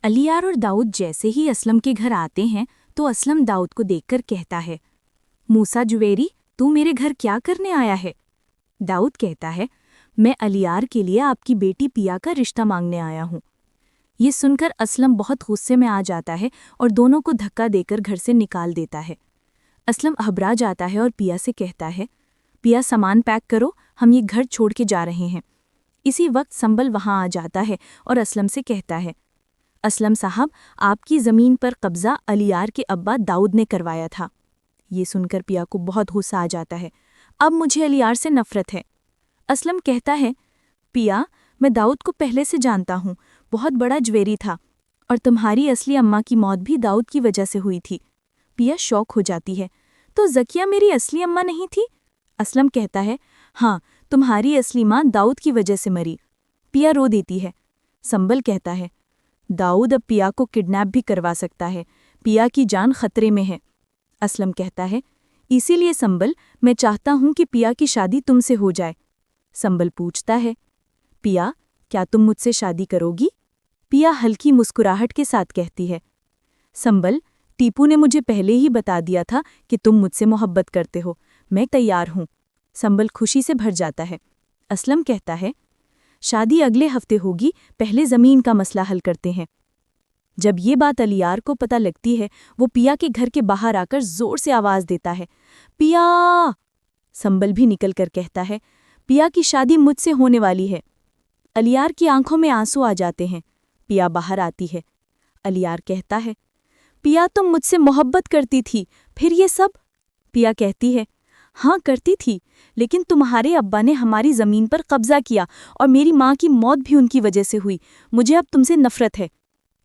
अलियार और दाऊद जैसे ही असलम के घर आते हैं तो असलम दाऊद को देखकर कहता है, मूसा जुवेरी, तू मेरे घर क्या करने आया है? दाऊद कहता है, मैं अलियार के लिए आपकी बेटी पिया का रिश्ता मांगने आया हूँ। ये सुनकर असलम बहुत गुस्से में आ जाता है और दोनों को धक्का देकर घर से निकाल देता है। असलम घबरा जाता है और पिया से कहता है, पिया सामान पैक करो, हम ये घर छोड़ के जा रहे हैं। इसी वक्त संबल वहाँ आ जाता है और असलम से कहता है, असलम साहब, आपकी ज़मीन पर कब्ज़ा अलियार के अब्बा दाऊद ने करवाया था। ये सुनकर पिया को बहुत गुस्सा आ जाता है। अब मुझे अलियार से नफ़रत है। असलम कहता है, पिया, मैं दाऊद को पहले से जानता हूँ, बहुत बड़ा ज्वेरी था, और तुम्हारी असली अम्मा की मौत भी दाऊद की वजह से हुई थी। पिया शौक हो जाती है, तो ज़किया मेरी असली अम्मा नहीं थी? असलम कहता है, हाँ, तुम्हारी असली माँ दाऊद की वजह से मरी। पिया रो देती है। संबल कहता है, दाऊद अब पिया को किडनैप भी करवा सकता है, पिया की जान खतरे में है। असलम कहता है, इसीलिए संबल, मैं चाहता हूं कि पिया की शादी तुमसे हो जाए। संबल पूछता है, पिया, क्या तुम मुझसे शादी करोगी? पिया हल्की मुस्कुराहट के साथ कहती है, संबल, टीपू ने मुझे पहले ही बता दिया था कि तुम मुझसे मोहब्बत करते हो, मैं तैयार हूं। संबल खुशी से भर जाता है। असलम कहता है, शादी अगले हफ्ते होगी, पहले ज़मीन का मसला हल करते हैं। जब ये बात अलियार को पता लगती है, वो पिया के घर के बाहर आकर जोर से आवाज़ देता है, पिया! संबल भी निकल कर कहता है, पिया की शादी मुझसे होने वाली है। अलियार की आंखों में आंसू आ जाते हैं। पिया बाहर आती है। अलियार कहता है, पिया, तुम मुझसे मोहब्बत करती थी, फिर ये सब? पिया कहती है, हाँ करती थी, लेकिन तुम्हारे अब्बा ने हमारी ज़मीन पर कब्ज़ा किया और मेरी माँ की मौत भी उनकी वजह से हुई। मुझे अब तुमसे नफ़रत है।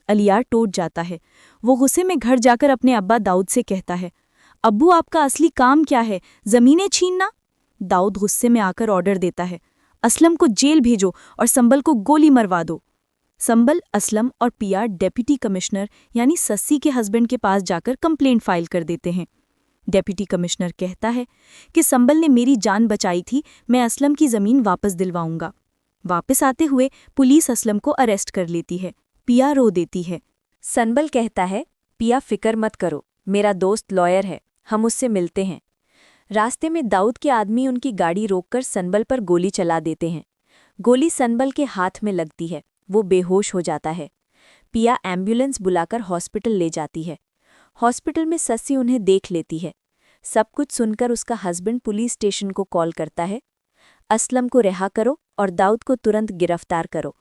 अलियार टूट जाता है। वो गुस्से में घर जाकर अपने अब्बा दाऊद से कहता है, अब्बू, आपका असली काम क्या है, ज़मीनें छीनना? दाऊद गुस्से में आकर ऑर्डर देता है, असलम को जेल भेजो और संबल को गोली मरवा दो। संबल, असलम और पिया डेप्यूटी कमिश्नर यानी सस्सी के हस्बैंड के पास जाकर कंप्लेंट फाइल कर देते हैं। डेप्यूटी कमिश्नर कहता है कि संबल ने मेरी जान बचाई थी, मैं असलम की ज़मीन वापस दिलवाऊंगा। वापस आते हुए पुलिस असलम को अरेस्ट कर लेती है। पिया रो देती है। संबल कहता है, पिया फिक्र मत करो, मेरा दोस्त लॉयर है, हम उससे मिलते हैं। रास्ते में दाऊद के आदमी उनकी गाड़ी रोककर संबल पर गोली चला देते हैं। गोली संबल के हाथ में लगती है, वो बेहोश हो जाता है। पिया एम्बुलेंस बुलाकर हॉस्पिटल ले जाती है। हॉस्पिटल में सस्सी उन्हें देख लेती है। सब कुछ सुनकर उसका हस्बैंड पुलिस स्टेशन को कॉल करता है, असलम को रिहा करो और दाऊद को तुरंत गिरफ्तार करो।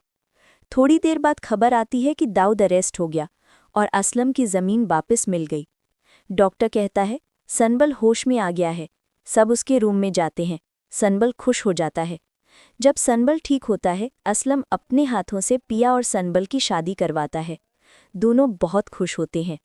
थोड़ी देर बाद खबर आती है कि दाऊद अरेस्ट हो गया और असलम की ज़मीन वापस मिल गई। डॉक्टर कहता है, संबल होश में आ गया है। सब उसके रूम में जाते हैं। संबल खुश हो जाता है। जब संबल ठीक होता है, असलम अपने हाथों से पिया और संबल की शादी करवाता है। दोनों बहुत खुश होते हैं।